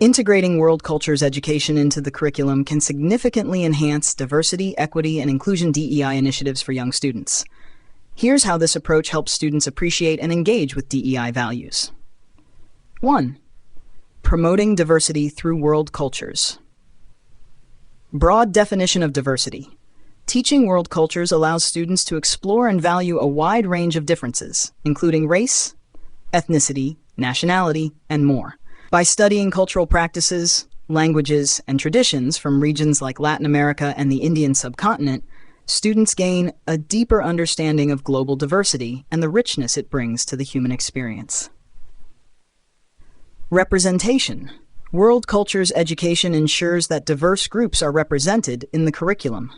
Integrating world cultures education into the curriculum can significantly enhance diversity, equity, and inclusion DEI initiatives for young students. Here's how this approach helps students appreciate and engage with DEI values. 1. Promoting diversity through world cultures. Broad definition of diversity. Teaching world cultures allows students to explore and value a wide range of differences, including race, ethnicity, nationality, and more. By studying cultural practices, languages, and traditions from regions like Latin America and the Indian subcontinent, students gain a deeper understanding of global diversity and the richness it brings to the human experience. Representation. World cultures education ensures that diverse groups are represented in the curriculum.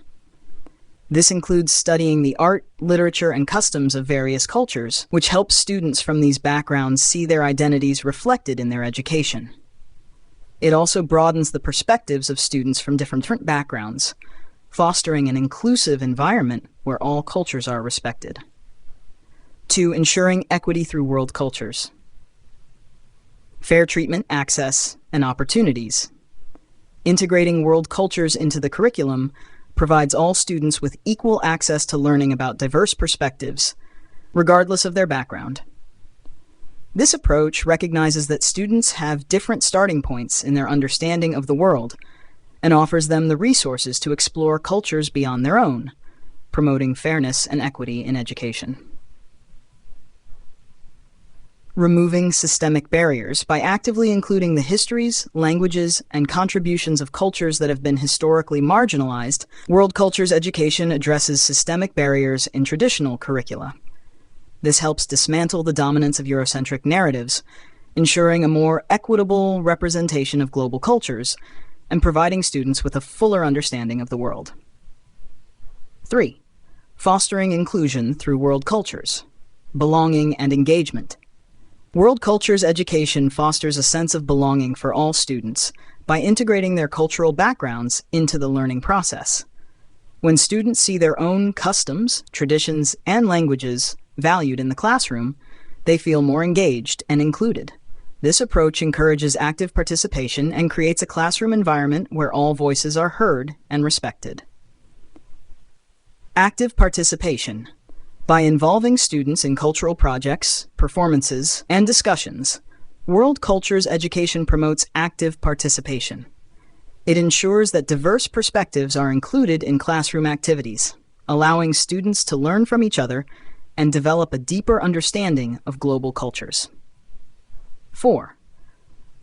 This includes studying the art, literature, and customs of various cultures, which helps students from these backgrounds see their identities reflected in their education. It also broadens the perspectives of students from different backgrounds, fostering an inclusive environment where all cultures are respected. 2. Ensuring equity through world cultures. Fair treatment, access, and opportunities. Integrating world cultures into the curriculum provides all students with equal access to learning about diverse perspectives, regardless of their background. This approach recognizes that students have different starting points in their understanding of the world and offers them the resources to explore cultures beyond their own, promoting fairness and equity in education. Removing systemic barriers. By actively including the histories, languages, and contributions of cultures that have been historically marginalized, world cultures education addresses systemic barriers in traditional curricula. This helps dismantle the dominance of Eurocentric narratives, ensuring a more equitable representation of global cultures and providing students with a fuller understanding of the world. 3. Fostering inclusion through world cultures. Belonging and engagement. World cultures education fosters a sense of belonging for all students by integrating their cultural backgrounds into the learning process. When students see their own customs, traditions, and languages valued in the classroom, they feel more engaged and included. This approach encourages active participation and creates a classroom environment where all voices are heard and respected. Active participation. By involving students in cultural projects, performances, and discussions, world cultures education promotes active participation. It ensures that diverse perspectives are included in classroom activities, allowing students to learn from each other and develop a deeper understanding of global cultures. 4.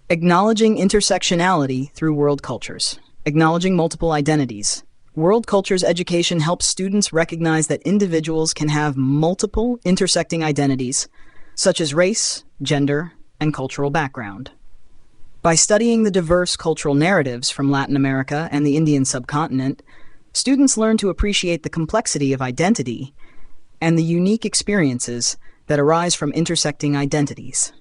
Acknowledging intersectionality through world cultures. Acknowledging multiple identities. World cultures education helps students recognize that individuals can have multiple intersecting identities, such as race, gender, and cultural background. By studying the diverse cultural narratives from Latin America and the Indian subcontinent, students learn to appreciate the complexity of identity and the unique experiences that arise from intersecting identities.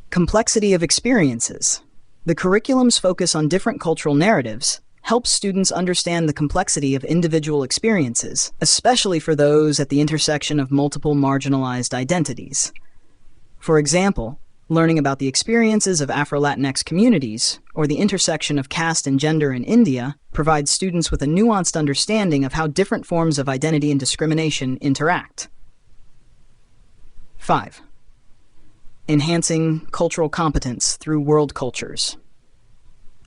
Complexity of experiences. The curriculum's focus on different cultural narratives helps students understand the complexity of individual experiences, especially for those at the intersection of multiple marginalized identities. For example, learning about the experiences of Afro-Latinx communities or the intersection of caste and gender in India provides students with a nuanced understanding of how different forms of identity and discrimination interact. 5. Enhancing cultural competence through world cultures.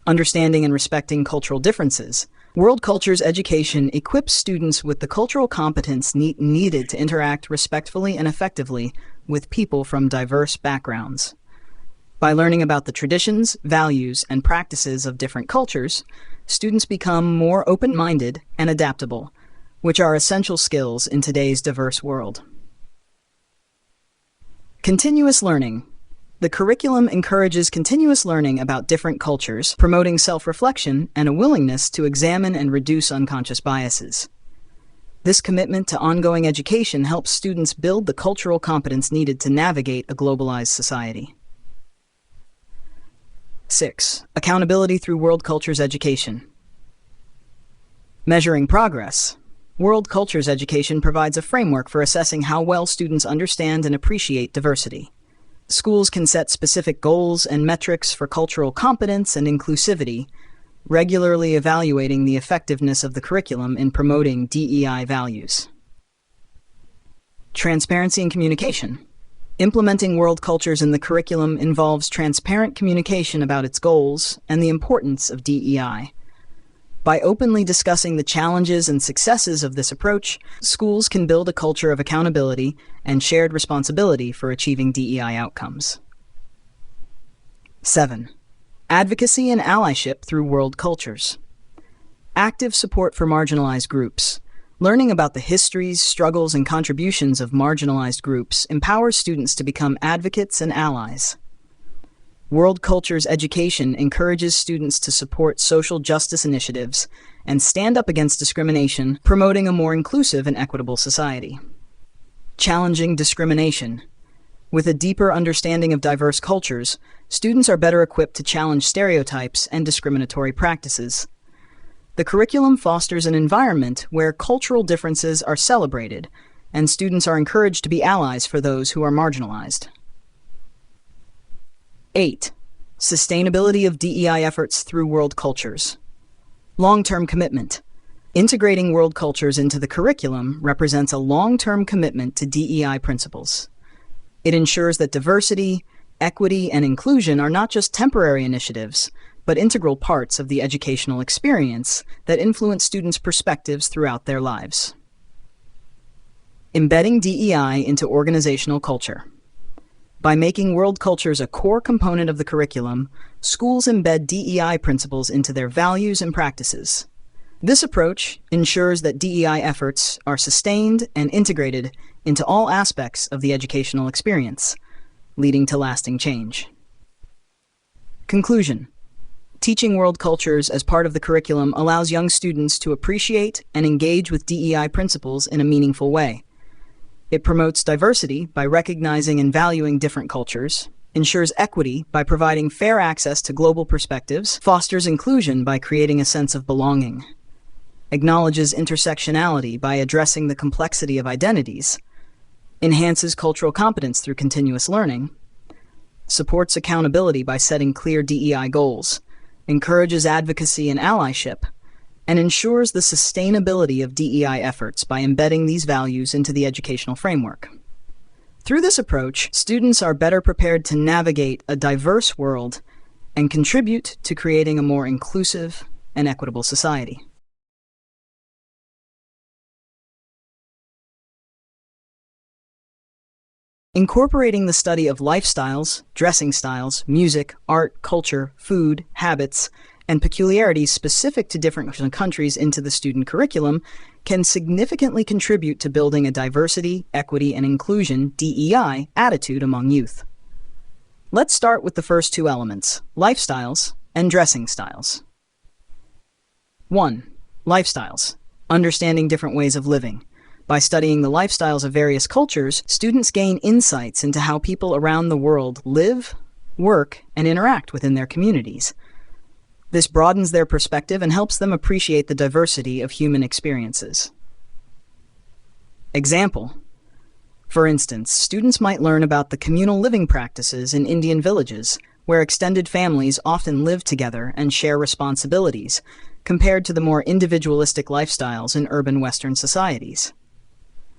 Understanding and respecting cultural differences. World cultures education equips students with the cultural competence needed to interact respectfully and effectively with people from diverse backgrounds. By learning about the traditions, values, and practices of different cultures, students become more open-minded and adaptable, which are essential skills in today's diverse world. Continuous learning. The curriculum encourages continuous learning about different cultures, promoting self-reflection and a willingness to examine and reduce unconscious biases. This commitment to ongoing education helps students build the cultural competence needed to navigate a globalized society. 6. Accountability through world cultures education. Measuring progress. World cultures education provides a framework for assessing how well students understand and appreciate diversity. Schools can set specific goals and metrics for cultural competence and inclusivity, regularly evaluating the effectiveness of the curriculum in promoting DEI values. Transparency and communication. Implementing world cultures in the curriculum involves transparent communication about its goals and the importance of DEI. By openly discussing the challenges and successes of this approach, schools can build a culture of accountability and shared responsibility for achieving DEI outcomes. 7. Advocacy and allyship through world cultures. Active support for marginalized groups. Learning about the histories, struggles, and contributions of marginalized groups empowers students to become advocates and allies. World Cultures education encourages students to support social justice initiatives and stand up against discrimination, promoting a more inclusive and equitable society. Challenging discrimination. With a deeper understanding of diverse cultures, students are better equipped to challenge stereotypes and discriminatory practices. The curriculum fosters an environment where cultural differences are celebrated, and students are encouraged to be allies for those who are marginalized. 8. Sustainability of DEI efforts through world cultures. Long-term commitment. Integrating world cultures into the curriculum represents a long-term commitment to DEI principles. It ensures that diversity, equity, and inclusion are not just temporary initiatives, but integral parts of the educational experience that influence students' perspectives throughout their lives. Embedding DEI into organizational culture. By making world cultures a core component of the curriculum, schools embed DEI principles into their values and practices. This approach ensures that DEI efforts are sustained and integrated into all aspects of the educational experience, leading to lasting change. Conclusion. Teaching world cultures as part of the curriculum allows young students to appreciate and engage with DEI principles in a meaningful way. It promotes diversity by recognizing and valuing different cultures, ensures equity by providing fair access to global perspectives, fosters inclusion by creating a sense of belonging, acknowledges intersectionality by addressing the complexity of identities, enhances cultural competence through continuous learning, supports accountability by setting clear DEI goals, encourages advocacy and allyship, and ensures the sustainability of DEI efforts by embedding these values into the educational framework. Through this approach, students are better prepared to navigate a diverse world and contribute to creating a more inclusive and equitable society. Incorporating the study of lifestyles, dressing styles, music, art, culture, food, habits, and peculiarities specific to different countries into the student curriculum can significantly contribute to building a diversity, equity, and inclusion (DEI) attitude among youth. Let's start with the first two elements, lifestyles and dressing styles. 1. Lifestyles. Understanding different ways of living. By studying the lifestyles of various cultures, students gain insights into how people around the world live, work, and interact within their communities. This broadens their perspective and helps them appreciate the diversity of human experiences. Example. For instance, students might learn about the communal living practices in Indian villages, where extended families often live together and share responsibilities, compared to the more individualistic lifestyles in urban Western societies.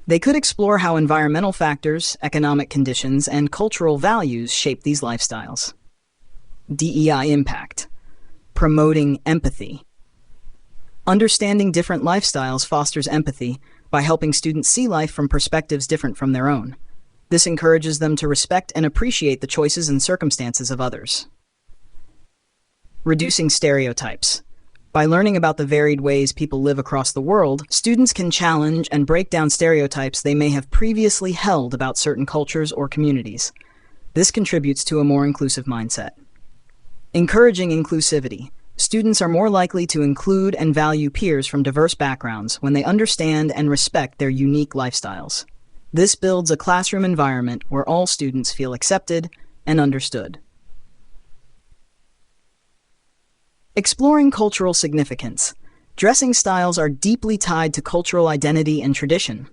They could explore how environmental factors, economic conditions, and cultural values shape these lifestyles. DEI impact. Promoting empathy. Understanding different lifestyles fosters empathy by helping students see life from perspectives different from their own. This encourages them to respect and appreciate the choices and circumstances of others. Reducing stereotypes. By learning about the varied ways people live across the world, students can challenge and break down stereotypes they may have previously held about certain cultures or communities. This contributes to a more inclusive mindset. Encouraging inclusivity. Students are more likely to include and value peers from diverse backgrounds when they understand and respect their unique lifestyles. This builds a classroom environment where all students feel accepted and understood. Exploring cultural significance. Dressing styles are deeply tied to cultural identity and tradition.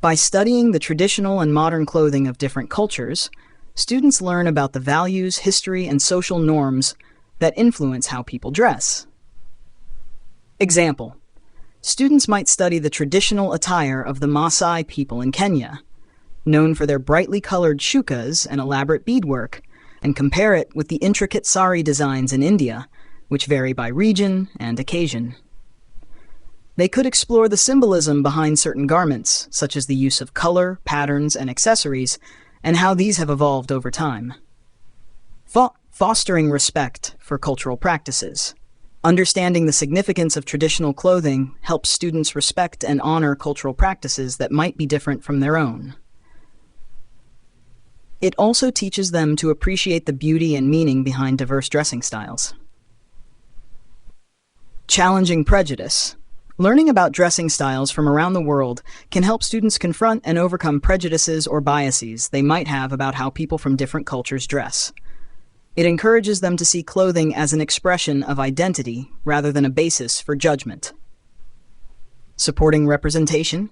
By studying the traditional and modern clothing of different cultures, Students learn about the values, history, and social norms that influence how people dress. Example: students might study the traditional attire of the Maasai people in Kenya, known for their brightly colored shukas and elaborate beadwork, and compare it with the intricate sari designs in India, which vary by region and occasion. They could explore the symbolism behind certain garments, such as the use of color, patterns, and accessories, and how these have evolved over time. Fostering respect for cultural practices. Understanding the significance of traditional clothing helps students respect and honor cultural practices that might be different from their own. It also teaches them to appreciate the beauty and meaning behind diverse dressing styles. Challenging prejudice. Learning about dressing styles from around the world can help students confront and overcome prejudices or biases they might have about how people from different cultures dress. It encourages them to see clothing as an expression of identity rather than a basis for judgment. Supporting representation.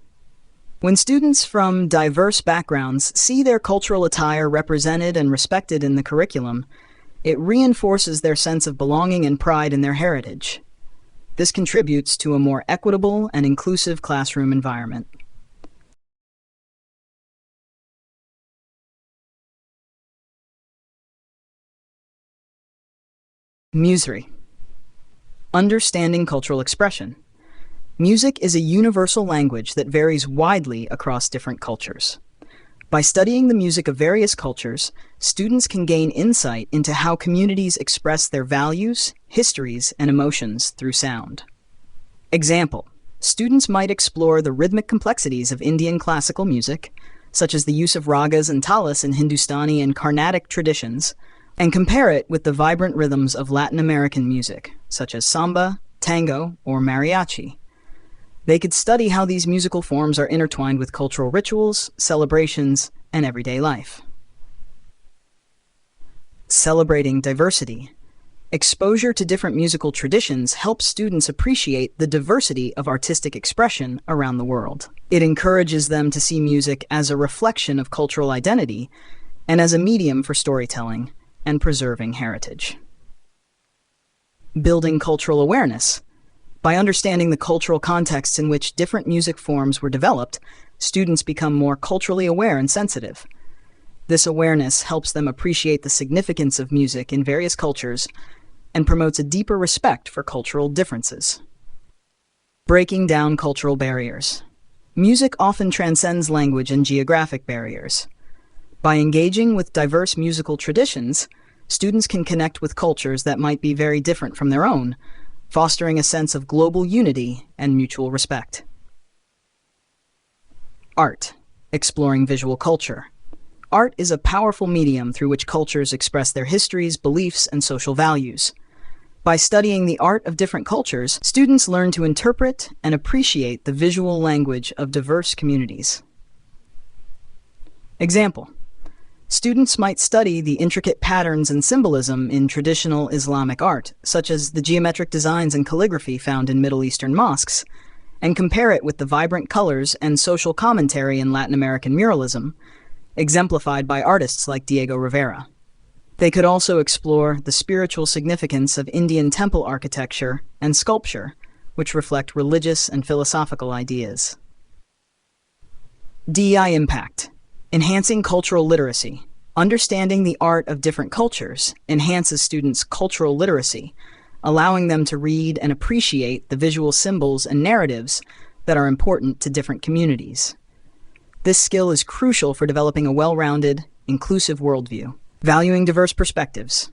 When students from diverse backgrounds see their cultural attire represented and respected in the curriculum, it reinforces their sense of belonging and pride in their heritage. This contributes to a more equitable and inclusive classroom environment. Music. Understanding cultural expression. Music is a universal language that varies widely across different cultures. By studying the music of various cultures, students can gain insight into how communities express their values, histories, and emotions through sound. Example: students might explore the rhythmic complexities of Indian classical music, such as the use of ragas and talas in Hindustani and Carnatic traditions, and compare it with the vibrant rhythms of Latin American music, such as samba, tango, or mariachi. They could study how these musical forms are intertwined with cultural rituals, celebrations, and everyday life. Celebrating diversity. Exposure to different musical traditions helps students appreciate the diversity of artistic expression around the world. It encourages them to see music as a reflection of cultural identity and as a medium for storytelling and preserving heritage. Building cultural awareness. By understanding the cultural contexts in which different music forms were developed, students become more culturally aware and sensitive. This awareness helps them appreciate the significance of music in various cultures and promotes a deeper respect for cultural differences. Breaking down cultural barriers. Music often transcends language and geographic barriers. By engaging with diverse musical traditions, students can connect with cultures that might be very different from their own, fostering a sense of global unity and mutual respect. Art. Exploring visual culture. Art is a powerful medium through which cultures express their histories, beliefs, and social values. By studying the art of different cultures, students learn to interpret and appreciate the visual language of diverse communities. Example: students might study the intricate patterns and symbolism in traditional Islamic art, such as the geometric designs and calligraphy found in Middle Eastern mosques, and compare it with the vibrant colors and social commentary in Latin American muralism, exemplified by artists like Diego Rivera. They could also explore the spiritual significance of Indian temple architecture and sculpture, which reflect religious and philosophical ideas. DEI impact. Enhancing cultural literacy. Understanding the art of different cultures enhances students' cultural literacy, allowing them to read and appreciate the visual symbols and narratives that are important to different communities. This skill is crucial for developing a well-rounded, inclusive worldview. Valuing diverse perspectives.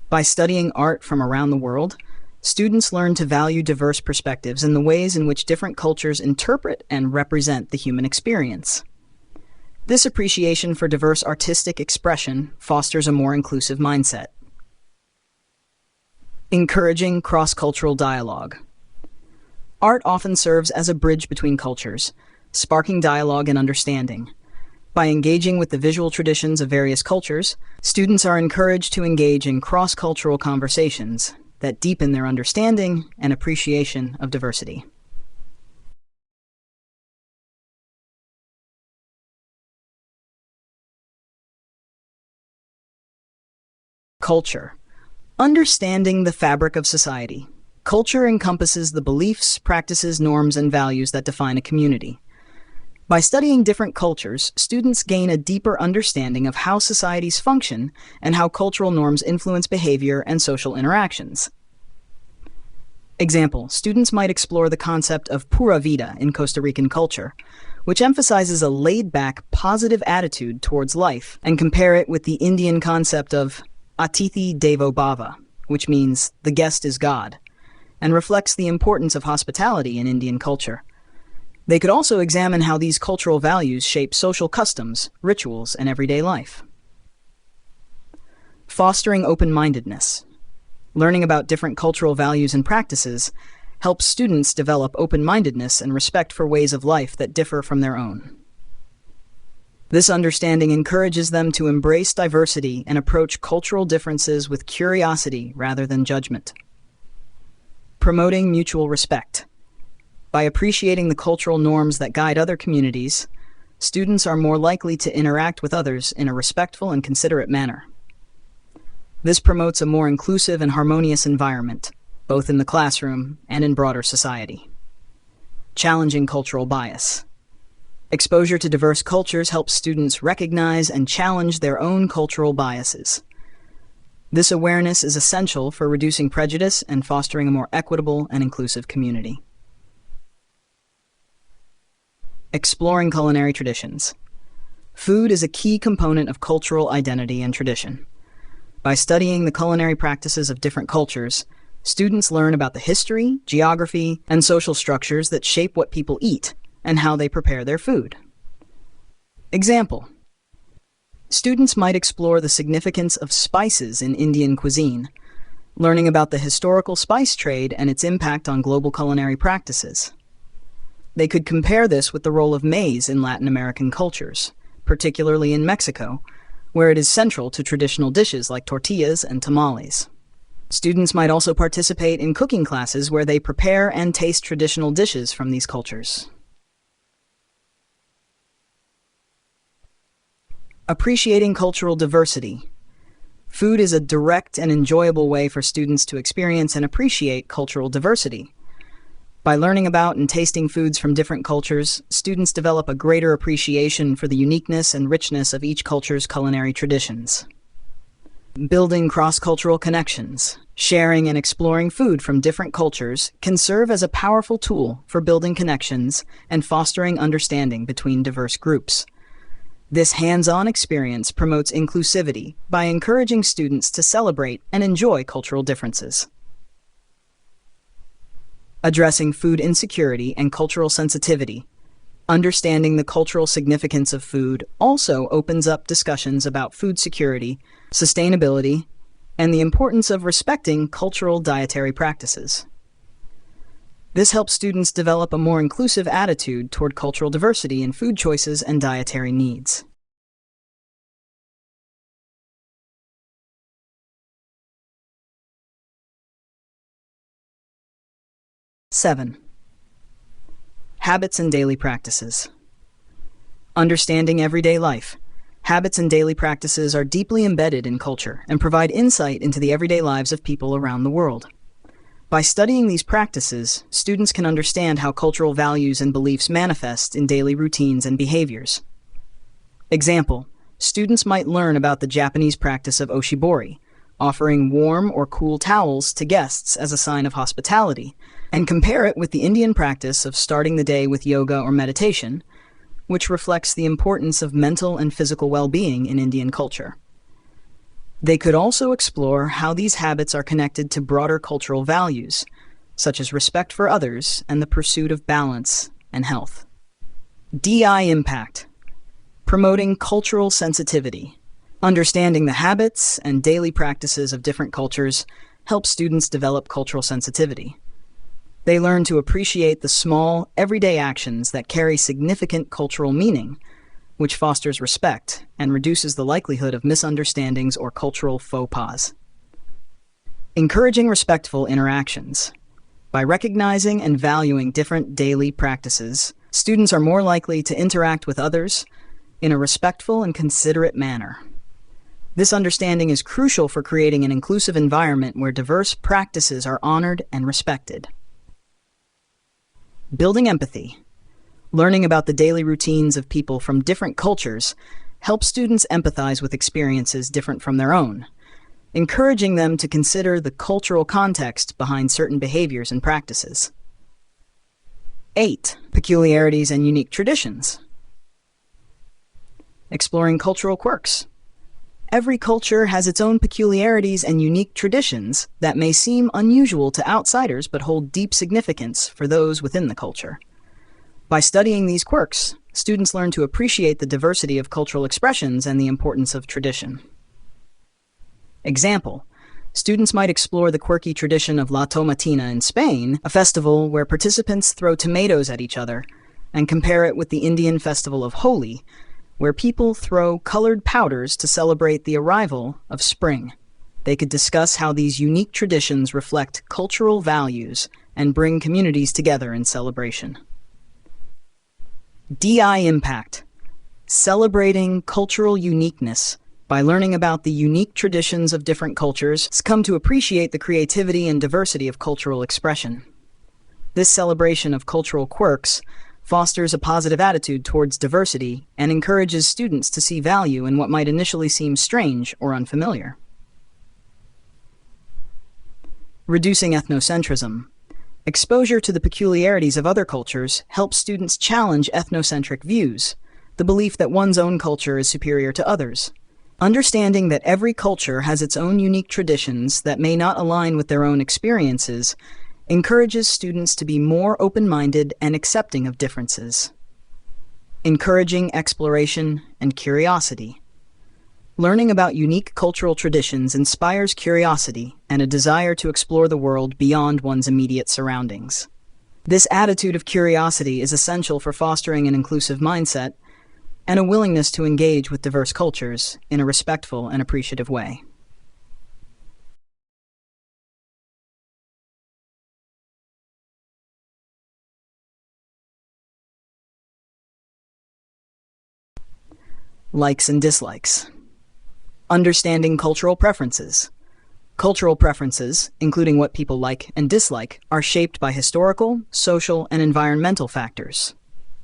By studying art from around the world, students learn to value diverse perspectives in the ways in which different cultures interpret and represent the human experience. This appreciation for diverse artistic expression fosters a more inclusive mindset. Encouraging cross-cultural dialogue. Art often serves as a bridge between cultures, sparking dialogue and understanding. By engaging with the visual traditions of various cultures, students are encouraged to engage in cross-cultural conversations that deepen their understanding and appreciation of diversity. Culture. Understanding the fabric of society. Culture encompasses the beliefs, practices, norms, and values that define a community. By studying different cultures, students gain a deeper understanding of how societies function and how cultural norms influence behavior and social interactions. Example, students might explore the concept of pura vida in Costa Rican culture, which emphasizes a laid-back, positive attitude towards life, and compare it with the Indian concept of Atithi Devo Bhava, which means the guest is God, and reflects the importance of hospitality in Indian culture. They could also examine how these cultural values shape social customs, rituals, and everyday life. Fostering open-mindedness. Learning about different cultural values and practices helps students develop open-mindedness and respect for ways of life that differ from their own. This understanding encourages them to embrace diversity and approach cultural differences with curiosity rather than judgment. Promoting mutual respect. By appreciating the cultural norms that guide other communities, students are more likely to interact with others in a respectful and considerate manner. This promotes a more inclusive and harmonious environment, both in the classroom and in broader society. Challenging cultural bias. Exposure to diverse cultures helps students recognize and challenge their own cultural biases. This awareness is essential for reducing prejudice and fostering a more equitable and inclusive community. Exploring culinary traditions. Food is a key component of cultural identity and tradition. By studying the culinary practices of different cultures, students learn about the history, geography, and social structures that shape what people eat and how they prepare their food. Example: students might explore the significance of spices in Indian cuisine, learning about the historical spice trade and its impact on global culinary practices. They could compare this with the role of maize in Latin American cultures, particularly in Mexico, where it is central to traditional dishes like tortillas and tamales. Students might also participate in cooking classes where they prepare and taste traditional dishes from these cultures. Appreciating cultural diversity. Food is a direct and enjoyable way for students to experience and appreciate cultural diversity. By learning about and tasting foods from different cultures, students develop a greater appreciation for the uniqueness and richness of each culture's culinary traditions. Building cross-cultural connections. Sharing and exploring food from different cultures can serve as a powerful tool for building connections and fostering understanding between diverse groups. This hands-on experience promotes inclusivity by encouraging students to celebrate and enjoy cultural differences. Addressing food insecurity and cultural sensitivity. Understanding the cultural significance of food also opens up discussions about food security, sustainability, and the importance of respecting cultural dietary practices. This helps students develop a more inclusive attitude toward cultural diversity in food choices and dietary needs. Seven. Habits and daily practices. Understanding everyday life. Habits and daily practices are deeply embedded in culture and provide insight into the everyday lives of people around the world. By studying these practices, students can understand how cultural values and beliefs manifest in daily routines and behaviors. Example: students might learn about the Japanese practice of oshibori, offering warm or cool towels to guests as a sign of hospitality, and compare it with the Indian practice of starting the day with yoga or meditation, which reflects the importance of mental and physical well-being in Indian culture. They could also explore how these habits are connected to broader cultural values, such as respect for others and the pursuit of balance and health. DI impact. Promoting cultural sensitivity. Understanding the habits and daily practices of different cultures helps students develop cultural sensitivity. They learn to appreciate the small, everyday actions that carry significant cultural meaning, which fosters respect and reduces the likelihood of misunderstandings or cultural faux pas. Encouraging respectful interactions. By recognizing and valuing different daily practices, students are more likely to interact with others in a respectful and considerate manner. This understanding is crucial for creating an inclusive environment where diverse practices are honored and respected. Building empathy. Learning about the daily routines of people from different cultures helps students empathize with experiences different from their own, encouraging them to consider the cultural context behind certain behaviors and practices. 8. Peculiarities and unique traditions. Exploring cultural quirks. Every culture has its own peculiarities and unique traditions that may seem unusual to outsiders but hold deep significance for those within the culture. By studying these quirks, students learn to appreciate the diversity of cultural expressions and the importance of tradition. Example: students might explore the quirky tradition of La Tomatina in Spain, a festival where participants throw tomatoes at each other, and compare it with the Indian festival of Holi, where people throw colored powders to celebrate the arrival of spring. They could discuss how these unique traditions reflect cultural values and bring communities together in celebration. DI impact. Celebrating cultural uniqueness. By learning about the unique traditions of different cultures, come to appreciate the creativity and diversity of cultural expression. This celebration of cultural quirks fosters a positive attitude towards diversity and encourages students to see value in what might initially seem strange or unfamiliar. Reducing ethnocentrism. Exposure to the peculiarities of other cultures helps students challenge ethnocentric views, the belief that one's own culture is superior to others. Understanding that every culture has its own unique traditions that may not align with their own experiences encourages students to be more open-minded and accepting of differences. Encouraging exploration and curiosity. Learning about unique cultural traditions inspires curiosity and a desire to explore the world beyond one's immediate surroundings. This attitude of curiosity is essential for fostering an inclusive mindset and a willingness to engage with diverse cultures in a respectful and appreciative way. Likes and dislikes. Understanding cultural preferences. Cultural preferences, including what people like and dislike, are shaped by historical, social, and environmental factors.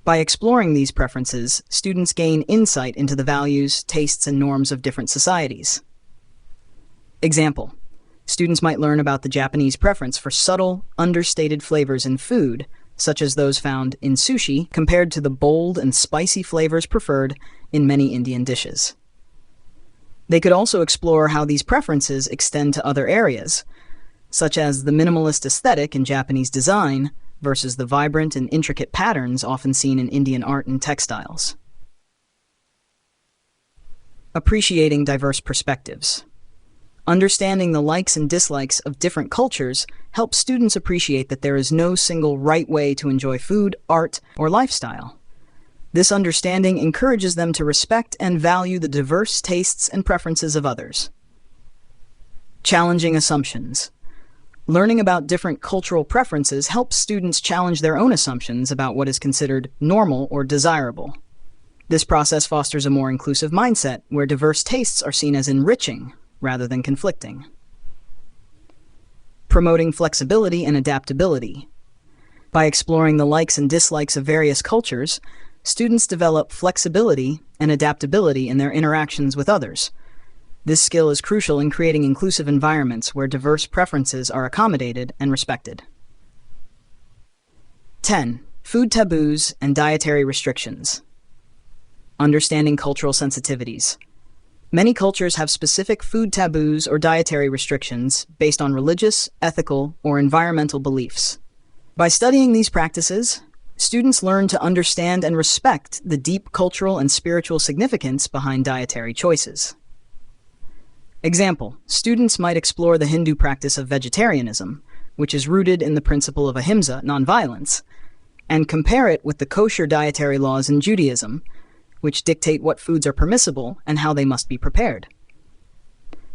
By exploring these preferences, students gain insight into the values, tastes, and norms of different societies. Example: students might learn about the Japanese preference for subtle, understated flavors in food, such as those found in sushi, compared to the bold and spicy flavors preferred in many Indian dishes. They could also explore how these preferences extend to other areas, such as the minimalist aesthetic in Japanese design versus the vibrant and intricate patterns often seen in Indian art and textiles. Appreciating diverse perspectives. Understanding the likes and dislikes of different cultures helps students appreciate that there is no single right way to enjoy food, art, or lifestyle. This understanding encourages them to respect and value the diverse tastes and preferences of others. Challenging assumptions. Learning about different cultural preferences helps students challenge their own assumptions about what is considered normal or desirable. This process fosters a more inclusive mindset where diverse tastes are seen as enriching rather than conflicting. Promoting flexibility and adaptability. By exploring the likes and dislikes of various cultures, students develop flexibility and adaptability in their interactions with others. This skill is crucial in creating inclusive environments where diverse preferences are accommodated and respected. 10. Food taboos and dietary restrictions. Understanding cultural sensitivities. Many cultures have specific food taboos or dietary restrictions based on religious, ethical, or environmental beliefs. By studying these practices, students learn to understand and respect the deep cultural and spiritual significance behind dietary choices. Example: students might explore the Hindu practice of vegetarianism, which is rooted in the principle of ahimsa, nonviolence, and compare it with the kosher dietary laws in Judaism, which dictate what foods are permissible and how they must be prepared.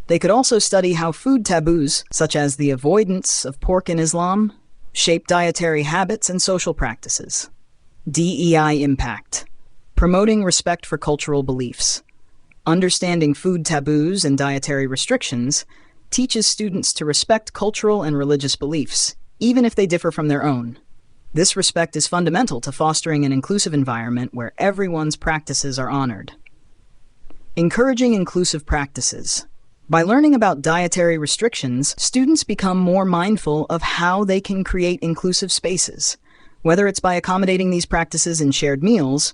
They could also study how food taboos, such as the avoidance of pork in Islam, shape dietary habits and social practices. DEI impact. Promoting respect for cultural beliefs. Understanding food taboos and dietary restrictions teaches students to respect cultural and religious beliefs, even if they differ from their own. This respect is fundamental to fostering an inclusive environment where everyone's practices are honored. Encouraging inclusive practices. By learning about dietary restrictions, students become more mindful of how they can create inclusive spaces, whether it's by accommodating these practices in shared meals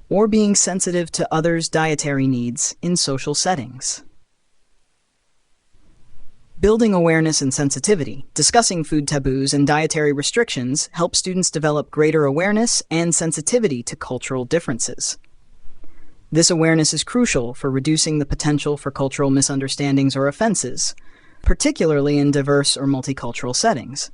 or being sensitive to others' dietary needs in social settings. Building awareness and sensitivity. Discussing food taboos and dietary restrictions helps students develop greater awareness and sensitivity to cultural differences. This awareness is crucial for reducing the potential for cultural misunderstandings or offenses, particularly in diverse or multicultural settings.